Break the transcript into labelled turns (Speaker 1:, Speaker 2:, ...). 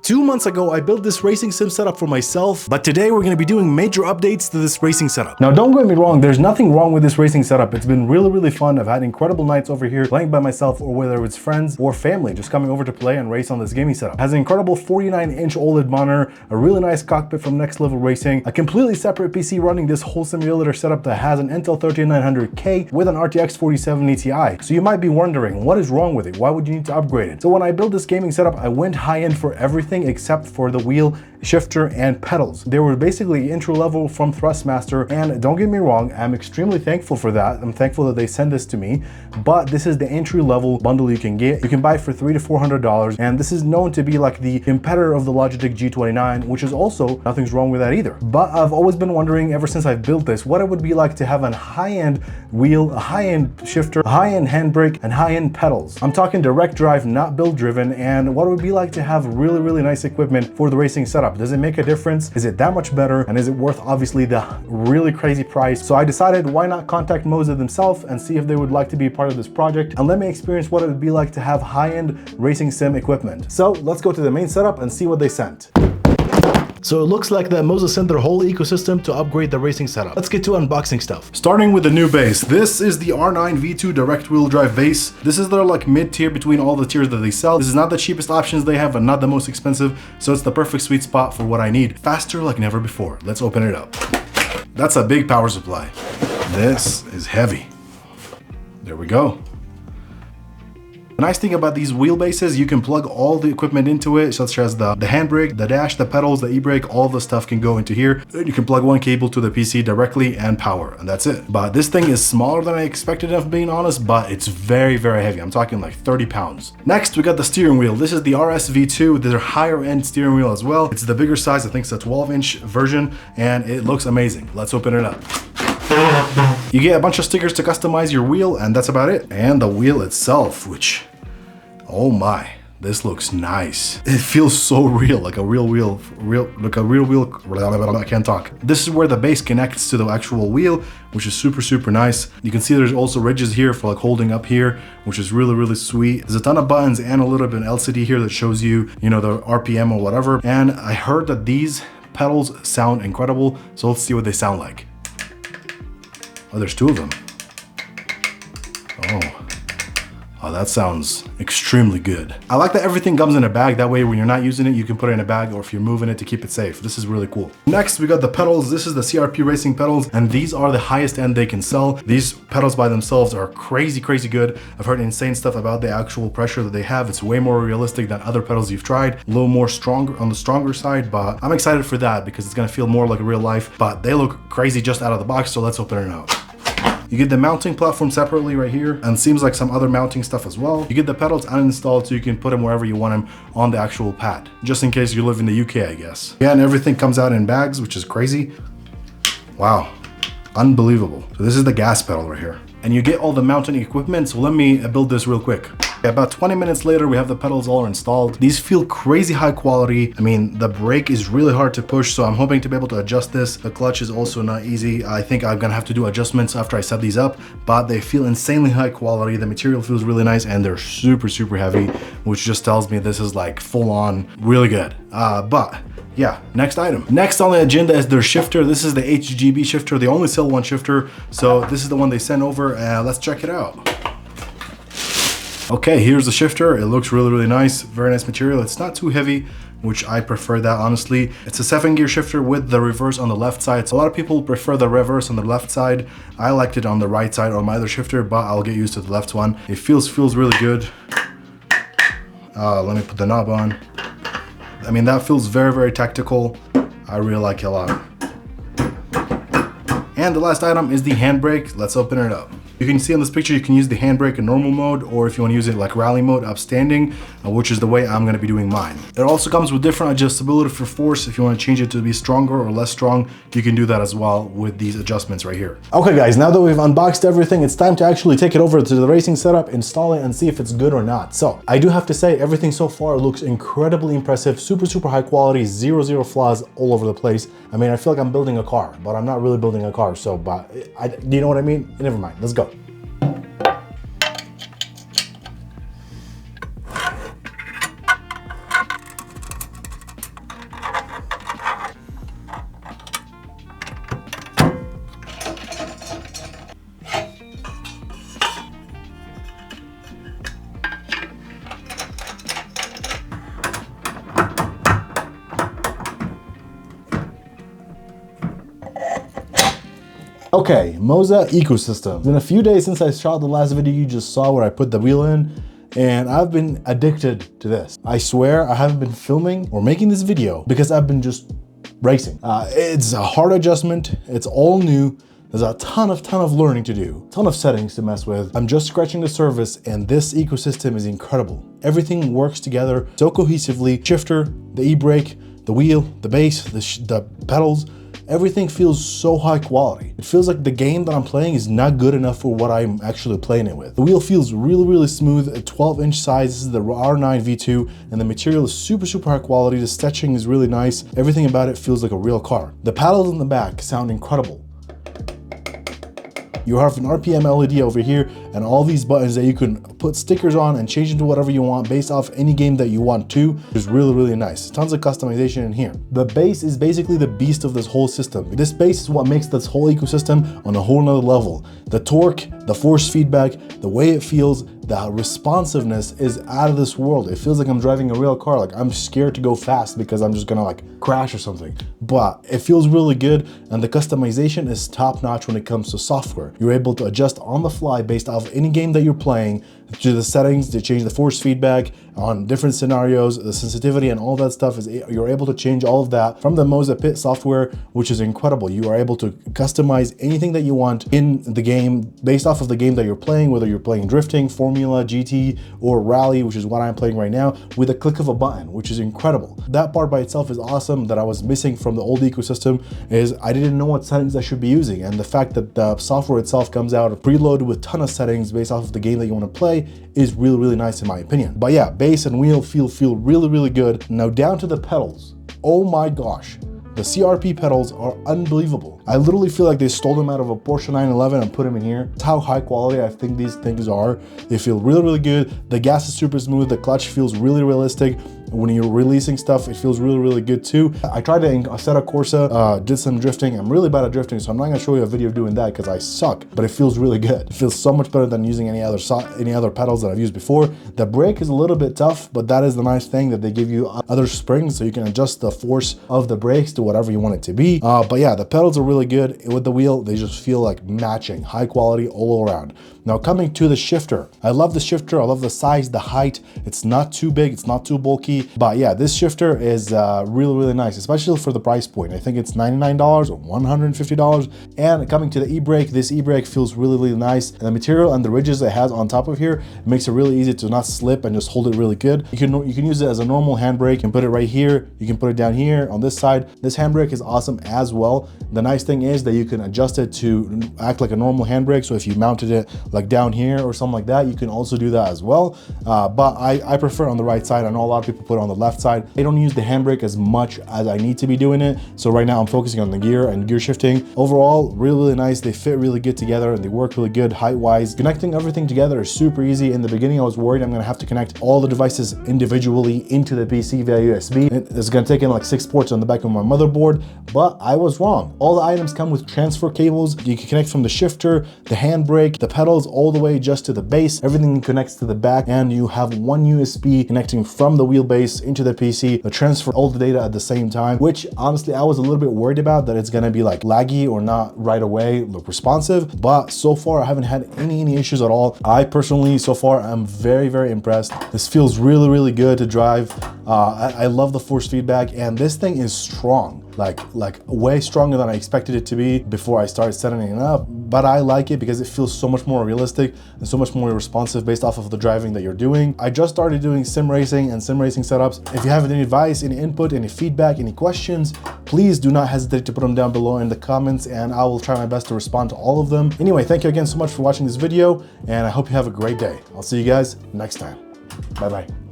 Speaker 1: 2 months ago, I built this racing sim setup for myself, but today we're going to be doing major updates to this racing setup. Now, don't get me wrong, there's nothing wrong with this racing setup. It's been really fun. I've had incredible nights over here playing by myself, or whether it's friends or family just coming over to play and race on this gaming setup. It has an incredible 49-inch OLED monitor, a really nice cockpit from Next Level Racing, a completely separate PC running this whole simulator setup that has an Intel 13900K with an RTX 4070 Ti. So you might be wondering, what is wrong with it? Why would you need to upgrade it? So when I built this gaming setup, I went high-end for everything except for the wheel, shifter, and pedals. They were basically intro level from Thrustmaster, and don't get me wrong, I'm extremely thankful for that. I'm thankful that they sent this to me, but this is the entry level bundle you can get. You can buy it for $300 to $400, and this is known to be like the competitor of the Logitech G29, which is also, nothing's wrong with that either. But I've always been wondering ever since I've built this, what it would be like to have a high-end wheel, a high-end shifter, a high-end handbrake, and high-end pedals. I'm talking direct drive, not build driven, and what it would be like to have really nice equipment for the racing setup. Does it make a difference? Is it that much better? And is it worth obviously the really crazy price? So I decided, why not contact Moza themselves and see if they would like to be part of this project, and let me experience what it would be like to have high-end racing sim equipment. So let's go to the main setup and see what they sent. So it looks like that Moza sent their whole ecosystem to upgrade the racing setup. Let's get to unboxing stuff. Starting with the new base. This is the R9 V2 direct wheel drive base. This is their like mid-tier between all the tiers that they sell. This is not the cheapest options they have, but not the most expensive. So it's the perfect sweet spot for what I need. Faster like never before. Let's open it up. That's a big power supply. This is heavy. There we go. The nice thing about these wheelbases, you can plug all the equipment into it, such as the handbrake, the dash, the pedals, the e-brake, all the stuff can go into here. You can plug one cable to the PC directly and power, and that's it. But this thing is smaller than I expected, if I'm being honest, but it's very heavy. I'm talking like 30 pounds. Next, we got the steering wheel. This is the RS V2. There's a higher end steering wheel as well. It's the bigger size. I think it's a 12-inch version, and it looks amazing. Let's open it up. You get a bunch of stickers to customize your wheel, and that's about it. And the wheel itself, which, oh my, this looks nice. It feels so real, like a real wheel, I can't talk. This is where the base connects to the actual wheel, which is super nice. You can see there's also ridges here for like holding up here, which is really sweet. There's a ton of buttons and a little bit of LCD here that shows you, the RPM or whatever. And I heard that these pedals sound incredible, so let's see what they sound like. Oh, there's two of them. Oh, that sounds extremely good. I like that everything comes in a bag. That way, when you're not using it, you can put it in a bag, or if you're moving it, to keep it safe. This is really cool. Next, we got the pedals. This is the CRP racing pedals, and these are the highest end they can sell. These pedals by themselves are crazy good. I've heard insane stuff about the actual pressure that they have. It's way more realistic than other pedals you've tried. A little more stronger on the stronger side, but I'm excited for that because it's gonna feel more like real life. But they look crazy just out of the box, so let's open it out. You get the mounting platform separately right here, and seems like some other mounting stuff as well. You get the pedals uninstalled so you can put them wherever you want them on the actual pad, just in case you live in the UK, I guess. Yeah, and everything comes out in bags, which is crazy. Wow, unbelievable. So this is the gas pedal right here. And you get all the mounting equipment, so let me build this real quick. About 20 minutes later, we have the pedals all installed. These feel crazy high quality. I mean, the brake is really hard to push, so I'm hoping to be able to adjust this. The clutch is also not easy. I think I'm gonna have to do adjustments after I set these up, but they feel insanely high quality. The material feels really nice, and they're super heavy, which just tells me this is like full on really good. But yeah, next item. Next on the agenda is their shifter. This is the HGP shifter. They only sell one shifter, so this is the one they sent over. Let's check it out. Okay, here's the shifter. It looks really nice. Very nice material. It's not too heavy, which I prefer that, honestly. It's a 7-gear shifter with the reverse on the left side. So a lot of people prefer the reverse on the left side. I liked it on the right side on my other shifter, but I'll get used to the left one. It feels really good. Let me put the knob on. I mean, that feels very tactical. I really like it a lot. And the last item is the handbrake. Let's open it up. You can see on this picture, you can use the handbrake in normal mode, or if you want to use it like rally mode, upstanding, which is the way I'm going to be doing mine. It also comes with different adjustability for force. If you want to change it to be stronger or less strong, you can do that as well with these adjustments right here. Okay guys, now that we've unboxed everything, it's time to actually take it over to the racing setup, install it, and see if it's good or not. So I do have to say, everything so far looks incredibly impressive, super high quality, zero flaws all over the place. I mean, I feel like I'm building a car, but I'm not really building a car. So, but do you know what I mean? Never mind, let's go. Okay, Moza ecosystem. It's been a few days since I shot the last video you just saw where I put the wheel in, and I've been addicted to this. I swear I haven't been filming or making this video because I've been just racing. It's a hard adjustment. It's all new. There's a ton of learning to do, ton of settings to mess with. I'm just scratching the surface, and this ecosystem is incredible. Everything works together so cohesively. Shifter, the e-brake, the wheel, the bass, the pedals, everything feels so high quality. It feels like the game that I'm playing is not good enough for what I'm actually playing it with. The wheel feels really smooth, a 12-inch size. This is the R9 V2, and the material is super high quality. The stitching is really nice. Everything about it feels like a real car. The paddles in the back sound incredible. You have an RPM LED over here and all these buttons that you can put stickers on and change into whatever you want based off any game that you want to, which is really nice. Tons of customization in here. The bass is basically the beast of this whole system. This bass is what makes this whole ecosystem on a whole nother level. The torque, the force feedback, the way it feels, the responsiveness is out of this world. It feels like I'm driving a real car. Like I'm scared to go fast because I'm just gonna like crash or something. But it feels really good, and the customization is top notch when it comes to software. You're able to adjust on the fly based off any game that you're playing, to the settings to change the force feedback on different scenarios, the sensitivity and all that stuff is, you're able to change all of that from the Moza Pit software, which is incredible. You are able to customize anything that you want in the game based off of the game that you're playing, whether you're playing drifting, Formula, GT, or Rally, which is what I'm playing right now, with a click of a button, which is incredible. That part by itself is awesome. That I was missing from the old ecosystem is I didn't know what settings I should be using, and the fact that the software itself comes out preloaded with a ton of settings based off of the game that you want to play is really nice in my opinion. But yeah, bass and wheel feel really good. Now down to the pedals. Oh my gosh. The CRP pedals are unbelievable. I literally feel like they stole them out of a Porsche 911 and put them in here. That's how high quality I think these things are. They feel really good. The gas is super smooth. The clutch feels really realistic. When you're releasing stuff, it feels really good too. I tried to Assetto Corsa, did some drifting. I'm really bad at drifting, so I'm not gonna show you a video of doing that because I suck, but it feels really good. It feels so much better than using any other pedals that I've used before. The brake is a little bit tough, but that is the nice thing, that they give you other springs so you can adjust the force of the brakes to whatever you want it to be. But yeah, the pedals are really good. With the wheel, they just feel like matching, high quality all around. Now coming to the shifter. I love the shifter. I love the size, the height. It's not too big, it's not too bulky. But yeah, this shifter is really nice, especially for the price point. I think it's $99 or $150. And coming to the e-brake, this e-brake feels really nice. And the material and the ridges it has on top of here makes it really easy to not slip and just hold it really good. You can use it as a normal handbrake. You can put it right here. You can put it down here on this side. This handbrake is awesome as well. The nice thing is that you can adjust it to act like a normal handbrake. So if you mounted it like down here or something like that, you can also do that as well. But I prefer on the right side. I know a lot of people put it on the left side. I don't use the handbrake as much as I need to be doing it. So right now I'm focusing on the gear and gear shifting. Overall, really nice. They fit really good together and they work really good height-wise. Connecting everything together is super easy. In the beginning, I was worried I'm gonna have to connect all the devices individually into the PC via USB. It's gonna take in like 6 ports on the back of my motherboard, but I was wrong. All the items come with transfer cables. You can connect from the shifter, the handbrake, the pedals, all the way just to the base. Everything connects to the back, and you have one USB connecting from the wheelbase into the PC to transfer all the data at the same time, which honestly I was a little bit worried about, that it's gonna be like laggy or not right away look responsive, but so far I haven't had any issues at all. I personally so far I'm very impressed. This feels really good to drive. I love the force feedback, and this thing is strong, like way stronger than I expected it to be before I started setting it up. But I like it because it feels so much more realistic and so much more responsive based off of the driving that you're doing. I just started doing sim racing and sim racing setups. If you have any advice, any input, any feedback, any questions, please do not hesitate to put them down below in the comments, and I will try my best to respond to all of them. Anyway, thank you again so much for watching this video, and I hope you have a great day. I'll see you guys next time. Bye bye.